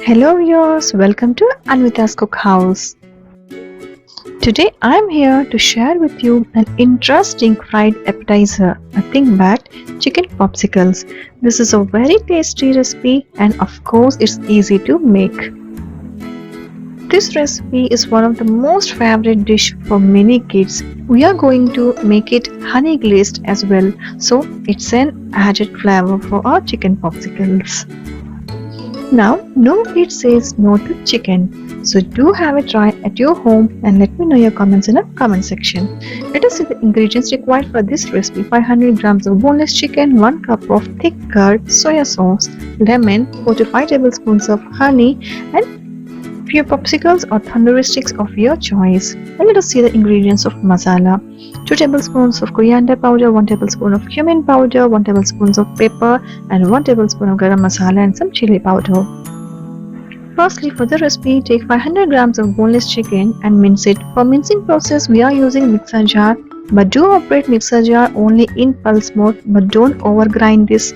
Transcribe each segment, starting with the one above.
Hello viewers, welcome to Anwitas Cookhouse. Today I am here to share with you an interesting fried appetizer, nothing but chicken popsicles. This is a very tasty recipe and of course it's easy to make. This recipe is one of the most favorite dish for many kids. We are going to make it honey glazed as well, so it's an added flavor for our chicken popsicles. Now, no kid says no to chicken, so do have a try at your home and let me know your comments in the comment section. Let us see the ingredients required for this recipe. 500 grams of boneless chicken, 1 cup of thick curd, soya sauce, lemon, 4 to 5 tablespoons of honey and few popsicles or tandoori sticks of your choice. And let us see the ingredients of masala. 2 tablespoons of coriander powder, 1 tablespoon of cumin powder, 1 tablespoon of pepper and 1 tablespoon of garam masala and some chilli powder. Firstly, for the recipe, take 500 grams of boneless chicken and mince it. For mincing process, we are using mixer jar, but do operate mixer jar only in pulse mode, but don't overgrind this.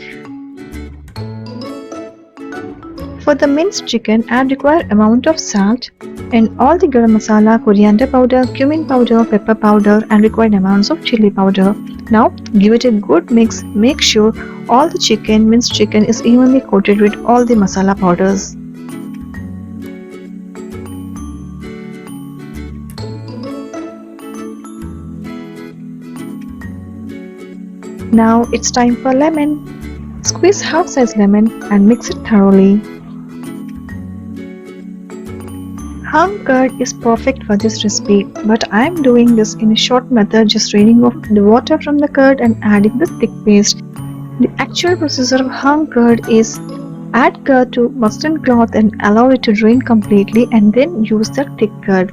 For the minced chicken, add required amount of salt and all the garam masala, coriander powder, cumin powder, pepper powder and required amounts of chilli powder. Now give it a good mix. Make sure all the minced chicken is evenly coated with all the masala powders. Now it's time for lemon. Squeeze half size lemon and mix it thoroughly. Hung curd is perfect for this recipe, but I am doing this in a short method, just draining off the water from the curd and adding the thick paste. The actual procedure of hung curd is add curd to mustard cloth and allow it to drain completely and then use the thick curd.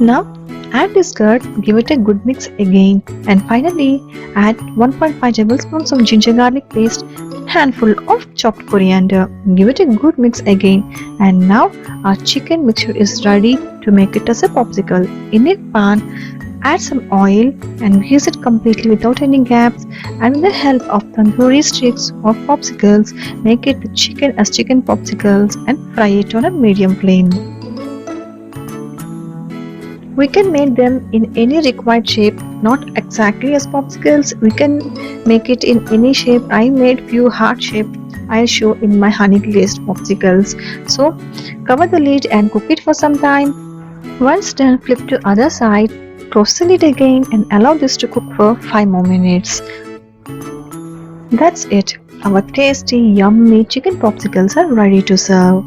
Now add this curd, give it a good mix again and finally add 1.5 tablespoons of ginger garlic paste, handful of chopped coriander. Give it a good mix again and now our chicken mixture is ready to make it as a popsicle. In a pan, add some oil and grease it completely without any gaps and with the help of tandoori sticks or popsicles, make it the chicken as chicken popsicles and fry it on a medium flame. We can make them in any required shape, not exactly as popsicles. We can make it in any shape. I made few heart shape. I'll show in my honey glazed popsicles. So cover the lid and cook it for some time. Once done, flip to other side, close the lid again and allow this to cook for 5 more minutes. That's it. Our tasty, yummy chicken popsicles are ready to serve.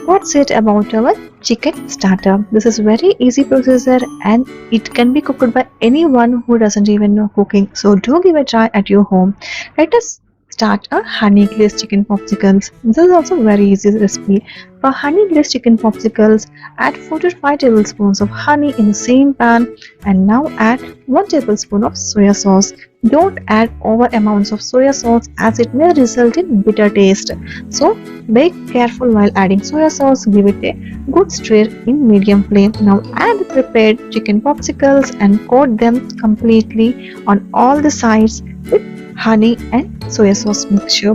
That's it about our chicken starter. This is very easy procedure and it can be cooked by anyone who doesn't even know cooking. So do give a try at your home. Let us start a honey glazed chicken popsicles. This is also very easy recipe. For honey glazed chicken popsicles, add 4 to 5 tablespoons of honey in the same pan and now add 1 tablespoon of soya sauce. Don't add over amounts of soya sauce as it may result in bitter taste. So be careful while adding soya sauce. Give it a good stir in medium flame. Now add the prepared chicken popsicles and coat them completely on all the sides with honey and soya sauce mixture.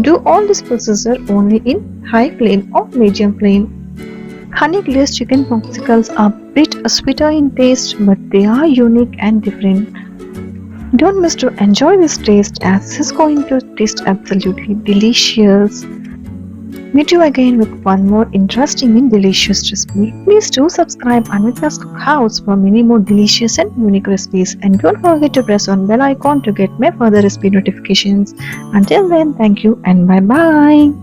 Do all this procedure only in high flame or medium flame. Honey glazed chicken popsicles are a bit sweeter in taste, but they are unique and different. Don't miss to enjoy this taste as this is going to taste absolutely delicious. Meet you again with one more interesting and delicious recipe. Please do subscribe Anwitas Cookhouse for many more delicious and unique recipes and don't forget to press on bell icon to get my further recipe notifications. Until then, thank you and bye bye.